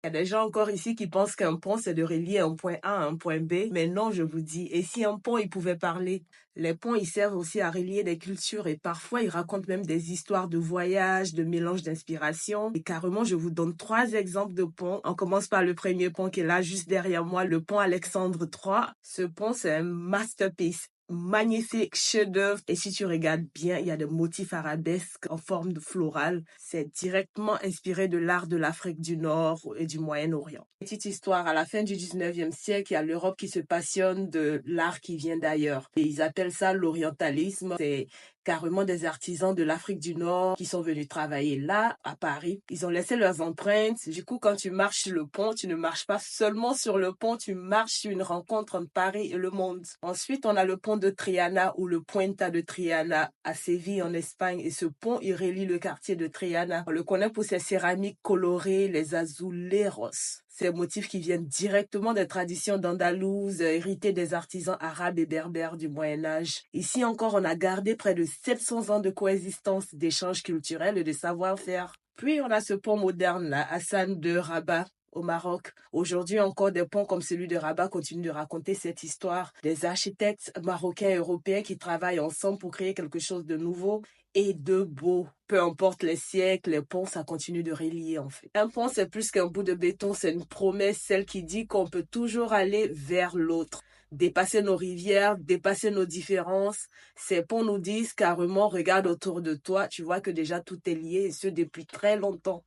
Il y a des gens encore ici qui pensent qu'un pont, c'est de relier un point A à un point B, mais non, je vous dis. Et si un pont, il pouvait parler? Les ponts, ils servent aussi à relier des cultures et parfois, ils racontent même des histoires de voyage, de mélange d'inspiration. Et carrément, je vous donne 3 exemples de ponts. On commence par le premier pont qui est là, juste derrière moi, le pont Alexandre III. Ce pont, c'est un masterpiece. Magnifique chef-d'œuvre. Et si tu regardes bien, il y a des motifs arabesques en forme de florale. C'est directement inspiré de l'art de l'Afrique du Nord et du Moyen-Orient. Petite histoire, à la fin du 19e siècle, il y a l'Europe qui se passionne de l'art qui vient d'ailleurs. Et ils appellent ça l'orientalisme. C'est carrément des artisans de l'Afrique du Nord qui sont venus travailler là, à Paris. Ils ont laissé leurs empreintes. Du coup, quand tu marches sur le pont, tu ne marches pas seulement sur le pont, tu marches sur une rencontre entre Paris et le monde. Ensuite, on a le pont de Triana ou le Puente de Triana à Séville en Espagne. Et ce pont, il relie le quartier de Triana. On le connaît pour ses céramiques colorées, les azuleros. Ces motifs qui viennent directement des traditions d'Andalouses, héritées des artisans arabes et berbères du Moyen-Âge. Ici encore, on a gardé près de 700 ans de coexistence, d'échanges culturels et de savoir-faire. Puis on a ce pont moderne, là, Hassan de Rabat, au Maroc. Aujourd'hui encore, des ponts comme celui de Rabat continuent de raconter cette histoire. Des architectes marocains et européens qui travaillent ensemble pour créer quelque chose de nouveau et de beau. Peu importe les siècles, les ponts, ça continue de relier en fait. Un pont, c'est plus qu'un bout de béton, c'est une promesse, celle qui dit qu'on peut toujours aller vers l'autre. Dépasser nos rivières, dépasser nos différences. Ces ponts nous disent carrément, regarde autour de toi, tu vois que déjà tout est lié et ce depuis très longtemps.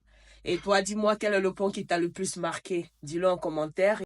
Et toi, dis-moi quel est le pont qui t'a le plus marqué? Dis-le en commentaire.